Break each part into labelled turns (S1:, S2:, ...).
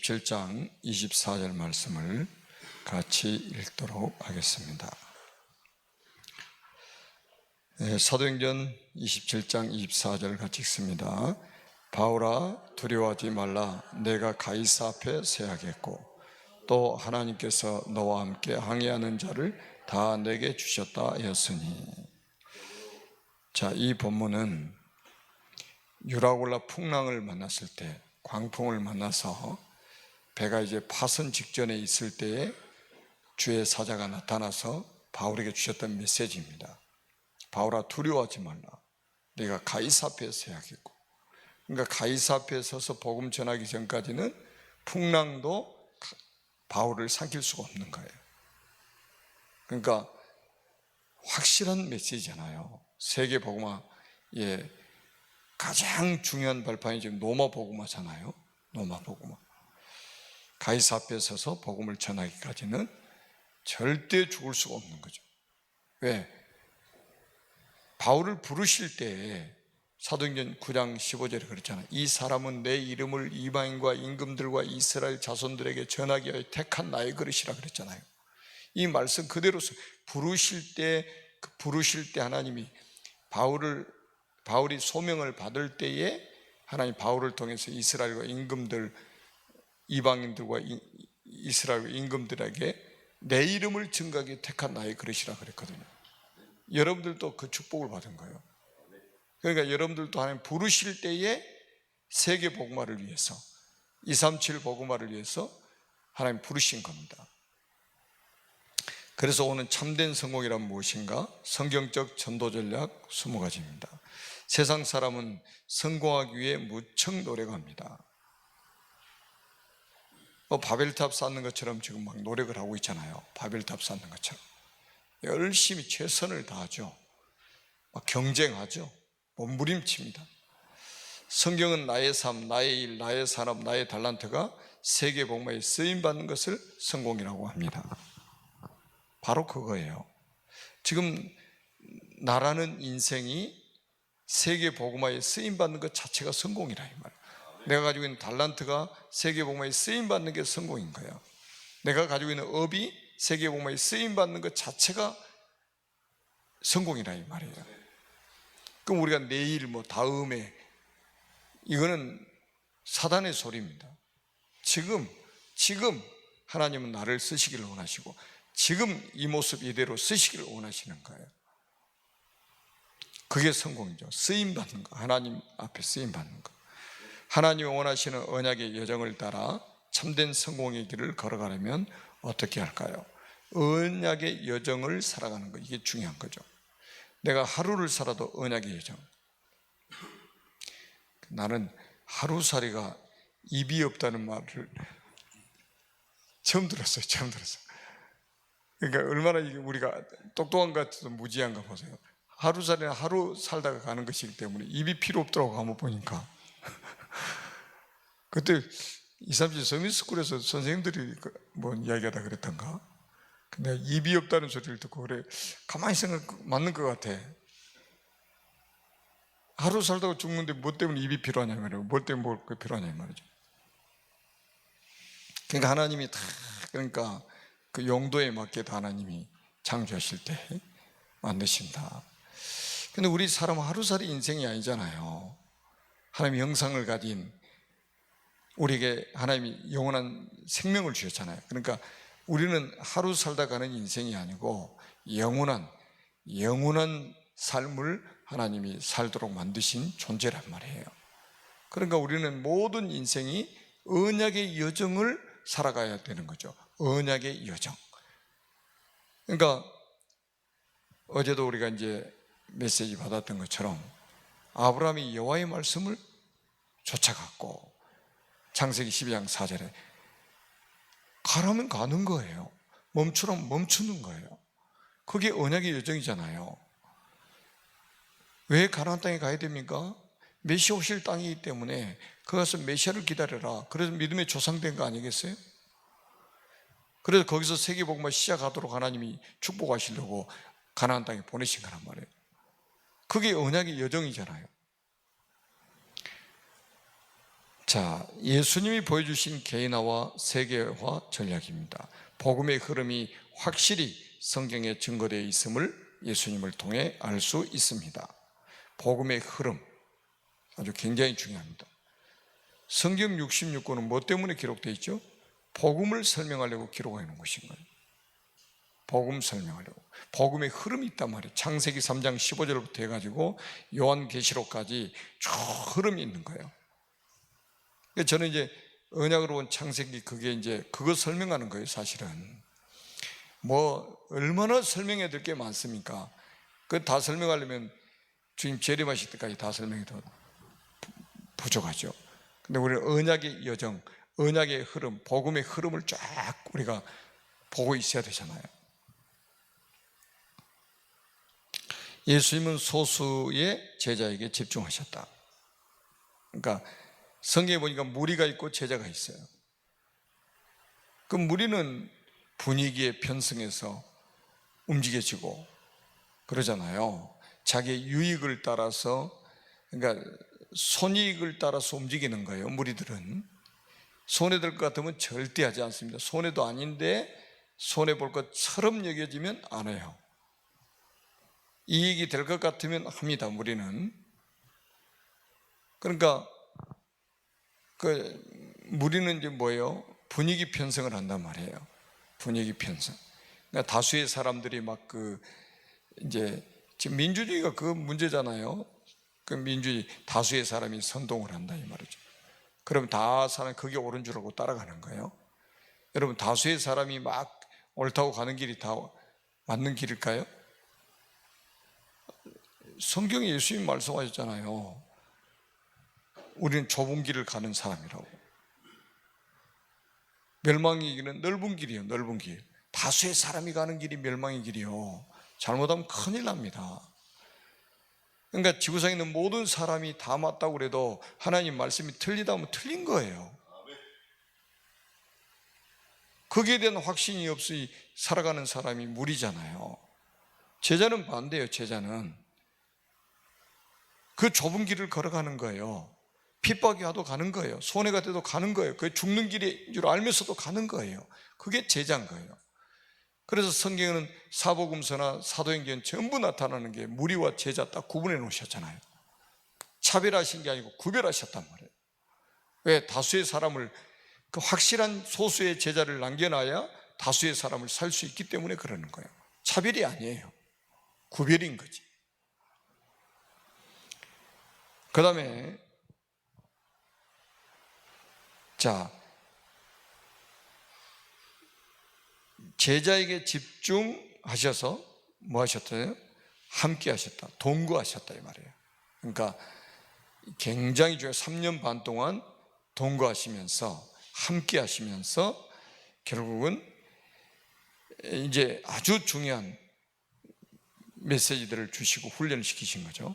S1: 27장 24절 말씀을 같이 읽도록 하겠습니다. 사도행전 27장 24절 같이 읽습니다. 바울아, 두려워하지 말라. 내가 가이사 앞에 서야겠고 또 하나님께서 너와 함께 항해하는 자를 다 내게 주셨다 하였으니. 자, 이 본문은 유라굴라 풍랑을 만났을 때, 광풍을 만나서 배가 이제 파선 직전에 있을 때에 주의 사자가 나타나서 바울에게 주셨던 메시지입니다. 바울아, 두려워하지 말라. 내가 가이사 앞에 서야겠고. 그러니까 가이사 앞에 서서 복음 전하기 전까지는 풍랑도 바울을 삼킬 수가 없는 거예요. 그러니까 확실한 메시지잖아요. 세계 복음화의 가장 중요한 발판이 지금 로마 복음화잖아요. 로마 복음화. 가이사 앞에 서서 복음을 전하기까지는 절대 죽을 수가 없는 거죠. 왜? 바울을 부르실 때에 사도행전 9장 15절에 그랬잖아요. 이 사람은 내 이름을 이방인과 임금들과 이스라엘 자손들에게 전하기 위해 택한 나의 그릇이라 그랬잖아요. 이 말씀 그대로 부르실 때 하나님이 바울이 소명을 받을 때에 하나님 바울을 통해서 이스라엘과 임금들, 이방인들과 이스라엘 임금들에게 내 이름을 증거하기 택한 나의 그릇이라 그랬거든요. 여러분들도 그 축복을 받은 거예요. 그러니까 여러분들도 하나님 부르실 때에 세계 복음화를 위해서, 237 복음화를 위해서 하나님 부르신 겁니다. 그래서 오늘 참된 성공이란 무엇인가? 성경적 전도 전략 20가지입니다. 세상 사람은 성공하기 위해 무척 노력합니다. 바벨탑 쌓는 것처럼 지금 막 노력을 하고 있잖아요. 바벨탑 쌓는 것처럼 열심히 최선을 다하죠. 막 경쟁하죠. 몸부림칩니다. 성경은 나의 삶, 나의 일, 나의 산업, 나의 달란트가 세계 복음화에 쓰임받는 것을 성공이라고 합니다. 바로 그거예요. 지금 나라는 인생이 세계 복음화에 쓰임받는 것 자체가 성공이라 이 말이에요. 내가 가지고 있는 달란트가 세계 복음화에 쓰임받는 게 성공인 거예요. 내가 가지고 있는 업이 세계 복음화에 쓰임받는 것 자체가 성공이라 이 말이에요. 그럼 우리가 내일 다음에 이거는 사단의 소리입니다. 지금 하나님은 나를 쓰시기를 원하시고 지금 이 모습 이대로 쓰시기를 원하시는 거예요. 그게 성공이죠. 쓰임받는 거, 하나님 앞에 쓰임받는 거. 하나님이 원하시는 언약의 여정을 따라 참된 성공의 길을 걸어가려면 어떻게 할까요? 언약의 여정을 살아가는 거, 이게 중요한 거죠. 내가 하루를 살아도 언약의 여정. 나는 하루살이가 입이 없다는 말을 처음 들었어요. 그러니까 얼마나 우리가 똑똑한 것 같아도 무지한가 보세요. 하루살이는 하루 살다가 가는 것이기 때문에 입이 필요 없더라고 한번 보니까. 그때 237 서밋스쿨에서 선생님들이 이야기하다 그랬던가. 근데 입이 없다는 소리를 듣고 그래, 가만히 생각 맞는 것 같아. 하루 살다가 죽는데 뭐 때문에 입이 필요하냐 말이에요. 뭐 때문에 뭘 필요하냐 말이죠. 그러니까 하나님이 그러니까 그 용도에 맞게 다 하나님이 창조하실 때 만드신다. 근데 우리 사람은 하루살이 인생이 아니잖아요. 하나님의 형상을 가진 우리에게 하나님이 영원한 생명을 주셨잖아요. 그러니까 우리는 하루 살다 가는 인생이 아니고 영원한 삶을 하나님이 살도록 만드신 존재란 말이에요. 그러니까 우리는 모든 인생이 언약의 여정을 살아가야 되는 거죠. 언약의 여정. 그러니까 어제도 우리가 이제 메시지 받았던 것처럼 아브라함이 여호와의 말씀을 쫓아갔고 창세기 12장 4절에 가라면 가는 거예요. 멈추라면 멈추는 거예요. 그게 언약의 여정이잖아요. 왜 가나안 땅에 가야 됩니까? 메시아 오실 땅이기 때문에 거기 가서 메시아를 기다려라. 그래서 믿음의 조상된 거 아니겠어요? 그래서 거기서 세계복음화 시작하도록 하나님이 축복하시려고 가나안 땅에 보내신 거란 말이에요. 그게 언약의 여정이잖아요. 자, 예수님이 보여주신 개인화와 세계화 전략입니다. 복음의 흐름이 확실히 성경에 증거되어 있음을 예수님을 통해 알 수 있습니다. 복음의 흐름 아주 굉장히 중요합니다. 성경 66권은 뭐 때문에 기록되어 있죠? 복음을 설명하려고 기록해 놓은 것인 거예요. 복음 설명하려고. 복음의 흐름이 있단 말이에요. 창세기 3장 15절부터 해가지고 요한계시록까지 쭉 흐름이 있는 거예요. 저는 이제 언약으로 온 창세기 그게 이제 그거 설명하는 거예요. 사실은 뭐 얼마나 설명해야 될 게 많습니까? 그 다 설명하려면 주님 재림하실 때까지 다 설명해도 부족하죠. 근데 우리는 언약의 여정, 언약의 흐름, 복음의 흐름을 쫙 우리가 보고 있어야 되잖아요. 예수님은 소수의 제자에게 집중하셨다. 그러니까 성경에 보니까 무리가 있고 제자가 있어요. 그 무리는 분위기에 편승해서 움직여지고 그러잖아요. 자기의 유익을 따라서, 그러니까 손익을 따라서 움직이는 거예요. 무리들은 손해될 것 같으면 절대 하지 않습니다. 손해도 아닌데 손해볼 것처럼 여겨지면 안 해요. 이익이 될 것 같으면 합니다. 무리는. 그러니까 그 무리는 이제 뭐예요? 분위기 편성을 한단 말이에요. 분위기 편성. 그러니까 다수의 사람들이 막 이제 지금 민주주의가 그 문제잖아요. 그 민주주의 다수의 사람이 선동을 한다 이 말이죠. 그럼 다 사람이 그게 옳은 줄 알고 따라가는 거예요. 여러분 다수의 사람이 막 옳다고 가는 길이 다 맞는 길일까요? 성경에 예수님 말씀하셨잖아요. 우리는 좁은 길을 가는 사람이라고. 멸망의 길은 넓은 길이에요. 넓은 길. 다수의 사람이 가는 길이 멸망의 길이요. 잘못하면 큰일 납니다. 그러니까 지구상에 있는 모든 사람이 다 맞다고 그래도 하나님 말씀이 틀리다 하면 틀린 거예요. 거기에 대한 확신이 없이 살아가는 사람이 무리잖아요. 제자는 반대예요. 제자는 그 좁은 길을 걸어가는 거예요. 핍박이 와도 가는 거예요. 손해가 돼도 가는 거예요. 그게 죽는 길인 줄 알면서도 가는 거예요. 그게 제자인 거예요. 그래서 성경에는 사복음서나 사도행전 전부 나타나는 게 무리와 제자 딱 구분해 놓으셨잖아요. 차별하신 게 아니고 구별하셨단 말이에요. 왜? 다수의 사람을, 그 확실한 소수의 제자를 남겨놔야 다수의 사람을 살 수 있기 때문에 그러는 거예요. 차별이 아니에요. 구별인 거지. 그 다음에 자, 제자에게 집중하셔서 뭐 하셨어요? 함께 하셨다. 동거하셨다 이 말이에요. 그러니까 굉장히 중요해요. 3년 반 동안 동거하시면서 함께 하시면서 결국은 이제 아주 중요한 메시지들을 주시고 훈련을 시키신 거죠.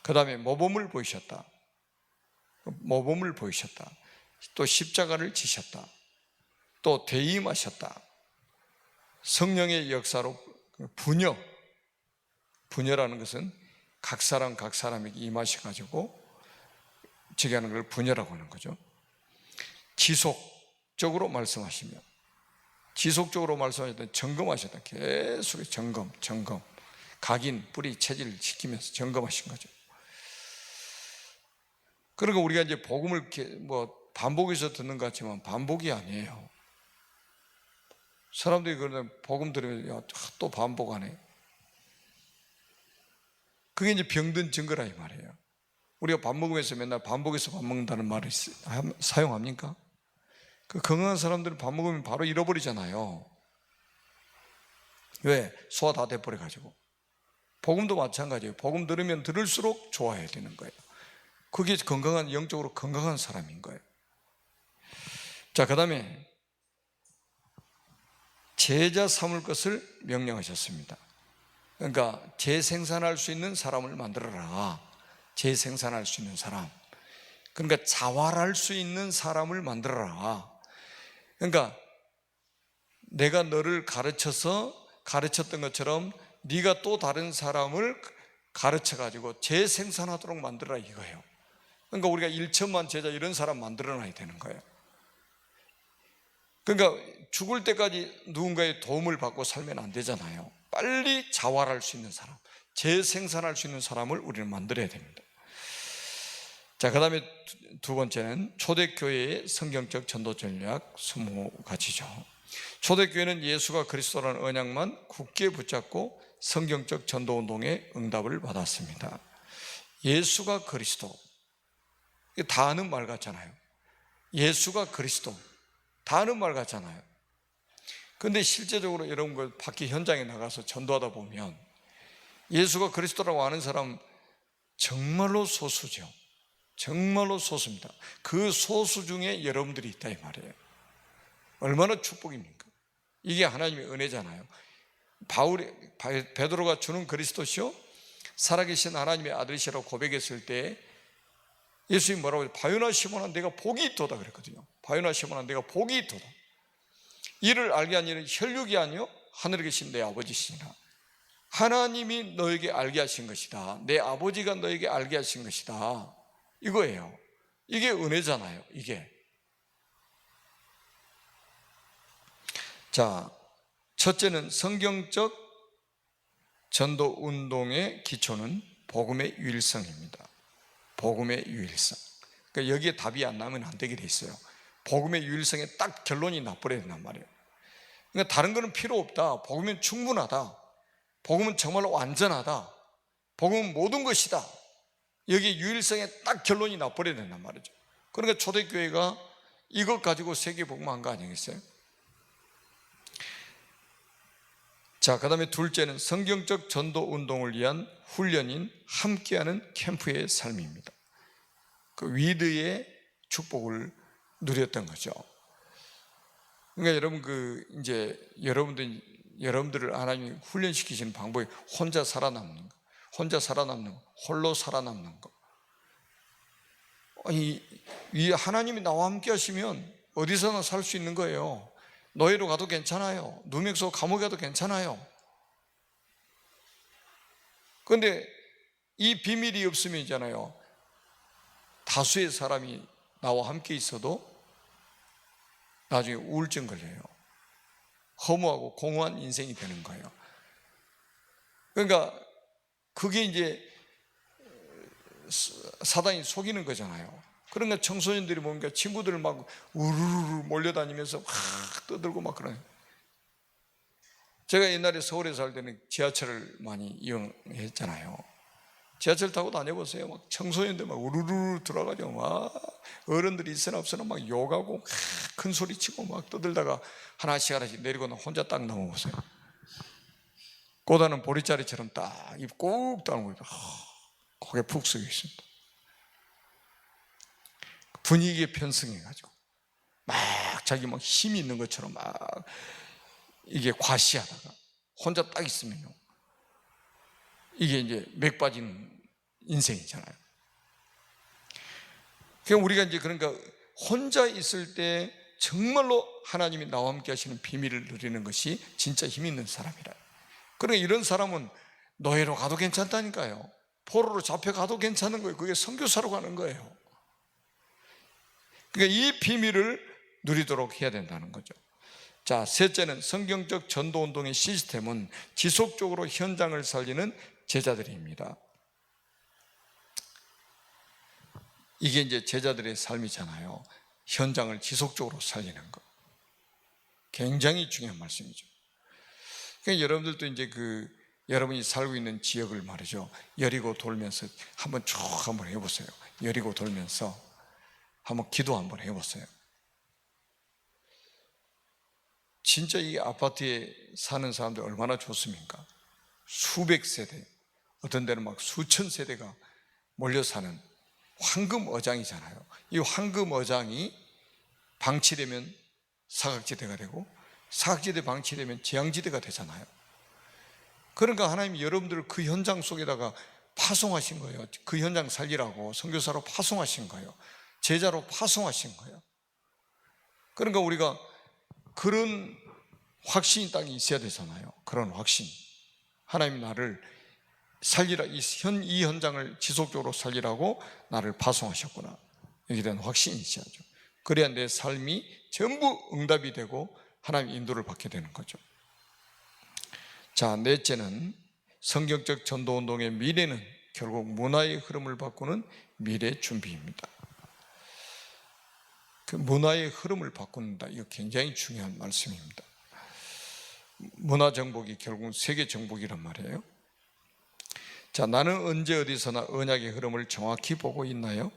S1: 그 다음에 모범을 보이셨다. 모범을 보이셨다. 또 십자가를 지셨다. 또 대임하셨다. 성령의 역사로 분여라는 것은 각 사람에게 임하셔가지고 저기 하는 걸 분여라고 하는 거죠. 지속적으로 말씀하시며, 지속적으로 말씀하셨던 점검하셨다. 계속 점검. 각인, 뿌리, 체질 시키면서 점검하신 거죠. 그러니까 우리가 이제 복음을 반복해서 듣는 것 같지만 반복이 아니에요. 사람들이 그러면 복음 들으면 야, 또 반복하네. 그게 이제 병든 증거라 이 말이에요. 우리가 밥 먹으면서 맨날 반복해서 밥 먹는다는 말을 사용합니까? 그 건강한 사람들은 밥 먹으면 바로 잃어버리잖아요. 왜? 소화 다 돼버려가지고. 복음도 마찬가지예요. 복음 들으면 들을수록 좋아야 되는 거예요. 그게 건강한, 영적으로 건강한 사람인 거예요. 자, 그 다음에 제자 삼을 것을 명령하셨습니다. 그러니까 재생산할 수 있는 사람을 만들어라. 재생산할 수 있는 사람. 그러니까 자활할 수 있는 사람을 만들어라. 그러니까 내가 너를 가르쳤던 것처럼 네가 또 다른 사람을 가르쳐가지고 재생산하도록 만들어라 이거예요. 그러니까 우리가 1천만 제자 이런 사람 만들어놔야 되는 거예요. 그러니까 죽을 때까지 누군가의 도움을 받고 살면 안 되잖아요. 빨리 자활할 수 있는 사람, 재생산할 수 있는 사람을 우리는 만들어야 됩니다. 자, 그 다음에 두 번째는 초대교회의 성경적 전도 전략 20가지죠. 초대교회는 예수가 그리스도라는 언약만 굳게 붙잡고 성경적 전도운동의 응답을 받았습니다. 예수가 그리스도, 다 아는 말 같잖아요. 예수가 그리스도, 다 아는 말 같잖아요. 그런데 실제적으로 여러분 그 밖에 현장에 나가서 전도하다 보면 예수가 그리스도라고 아는 사람 정말로 소수죠. 정말로 소수입니다. 그 소수 중에 여러분들이 있다 이 말이에요. 얼마나 축복입니까? 이게 하나님의 은혜잖아요. 베드로가 주는 그리스도시요 살아계신 하나님의 아들이시라고 고백했을 때 예수님이 뭐라고 해요? 바요나 시몬아 내가 복이 있도다 그랬거든요. 바요나 시몬아 내가 복이 있도다. 이를 알게 한 이는 혈육이 아니요 하늘에 계신 내 아버지시니라. 하나님이 너에게 알게 하신 것이다. 내 아버지가 너에게 알게 하신 것이다. 이거예요. 이게 은혜잖아요. 이게. 자, 첫째는 성경적 전도 운동의 기초는 복음의 유일성입니다. 복음의 유일성. 그러니까 여기에 답이 안 나면 안 되게 돼 있어요. 복음의 유일성에 딱 결론이 나버려야 된단 말이에요. 그러니까 다른 거는 필요 없다. 복음은 충분하다. 복음은 정말로 완전하다. 복음은 모든 것이다. 여기 유일성에 딱 결론이 나버려야 된단 말이죠. 그러니까 초대교회가 이것 가지고 세계 복음한 거 아니겠어요? 자, 그 다음에 둘째는 성경적 전도 운동을 위한 훈련인 함께하는 캠프의 삶입니다. 그 위드의 축복을 누렸던 거죠. 그러니까 여러분 이제 여러분들을 하나님이 훈련시키시는 방법이 혼자 살아남는 거. 혼자 살아남는 거, 홀로 살아남는 거. 아니, 이 하나님이 나와 함께 하시면 어디서나 살 수 있는 거예요. 노예로 가도 괜찮아요. 누명소 감옥에 가도 괜찮아요. 그런데 이 비밀이 없으면 있잖아요. 다수의 사람이 나와 함께 있어도 나중에 우울증 걸려요. 허무하고 공허한 인생이 되는 거예요. 그러니까 그게 이제 사단이 속이는 거잖아요. 그러니까 청소년들이 뭔가 친구들을 막 우르르 몰려다니면서 막 떠들고 막 그러요. 제가 옛날에 서울에 살 때는 지하철을 많이 이용했잖아요. 지하철 타고 다녀보세요. 막 청소년들 막 우르르 들어가지고 막 어른들이 있으나 없으나 막 욕하고 큰 소리 치고 막 떠들다가 하나씩 내리고 혼자 딱 넘어보세요. 고다는 보리자리처럼 딱 입 꾹 다물고 고개 푹 숙여 있습니다. 분위기에 편승해가지고 막 자기 막 힘이 있는 것처럼 막 이게 과시하다가 혼자 딱 있으면요, 이게 이제 맥 빠진 인생이잖아요. 그러니까 우리가 이제 그러니까 혼자 있을 때 정말로 하나님이 나와 함께 하시는 비밀을 누리는 것이 진짜 힘 있는 사람이라. 그러니까 이런 사람은 노예로 가도 괜찮다니까요. 포로로 잡혀가도 괜찮은 거예요. 그게 선교사로 가는 거예요. 그러니까 이 비밀을 누리도록 해야 된다는 거죠. 자, 셋째는 성경적 전도운동의 시스템은 지속적으로 현장을 살리는 제자들입니다. 이게 이제 제자들의 삶이잖아요. 현장을 지속적으로 살리는 것. 굉장히 중요한 말씀이죠. 그러니까 여러분들도 이제 여러분이 살고 있는 지역을 말이죠. 여리고 돌면서 한번 쭉 한번 해보세요. 여리고 돌면서 한번 기도 한번 해보세요. 진짜 이 아파트에 사는 사람들 얼마나 좋습니까? 수백 세대, 어떤 데는 막 수천 세대가 몰려 사는 황금어장이잖아요. 이 황금어장이 방치되면 사각지대가 되고 사각지대 방치되면 재앙지대가 되잖아요. 그러니까 하나님이 여러분들을 그 현장 속에다가 파송하신 거예요. 그 현장 살리라고 선교사로 파송하신 거예요. 제자로 파송하신 거예요. 그러니까 우리가 그런 확신이 딱 있어야 되잖아요. 그런 확신. 하나님이 나를 살리라, 이 현장을 지속적으로 살리라고 나를 파송하셨구나. 여기에 대한 확신이 있어야죠. 그래야 내 삶이 전부 응답이 되고 하나님의 인도를 받게 되는 거죠. 자, 넷째는 성경적 전도운동의 미래는 결국 문화의 흐름을 바꾸는 미래 준비입니다. 그 문화의 흐름을 바꾼다, 이거 굉장히 중요한 말씀입니다. 문화 정복이 결국은 세계 정복이란 말이에요. 자, 나는 언제 어디서나 언약의 흐름을 정확히 보고 있나요?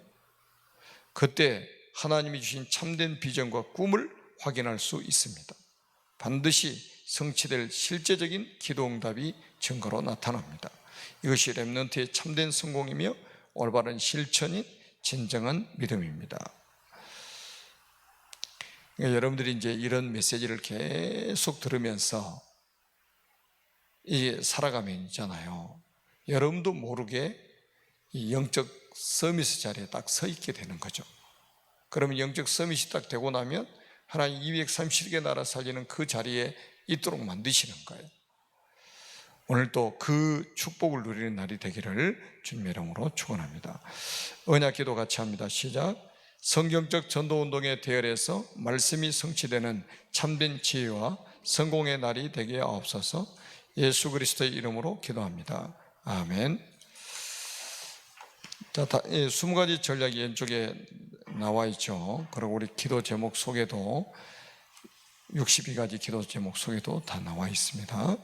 S1: 그때 하나님이 주신 참된 비전과 꿈을 확인할 수 있습니다. 반드시 성취될 실제적인 기도응답이 증거로 나타납니다. 이것이 렘넌트의 참된 성공이며 올바른 실천이 진정한 믿음입니다. 그러니까 여러분들이 이제 이런 메시지를 계속 들으면서 이게 살아가면 있잖아요. 여러분도 모르게 이 영적 서밋 자리에 딱 서 있게 되는 거죠. 그러면 영적 서밋이 딱 되고 나면 하나님 230개 나라 살리는 그 자리에 있도록 만드시는 거예요. 오늘 또 그 축복을 누리는 날이 되기를 주님의 이름으로 축원합니다. 언약 기도 같이 합니다. 시작. 성경적 전도운동의 대열에서 말씀이 성취되는 참된 지혜와 성공의 날이 되게 하옵소서. 예수 그리스도의 이름으로 기도합니다. 아멘. 자, 20가지 전략이 왼쪽에 나와 있죠. 그리고 우리 기도 제목 속에도 62가지 기도 제목 속에도 다 나와 있습니다.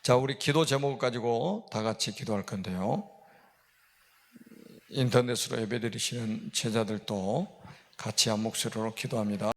S1: 자, 우리 기도 제목을 가지고 다 같이 기도할 건데요. 인터넷으로 예배드리시는 제자들도 같이 한 목소리로 기도합니다.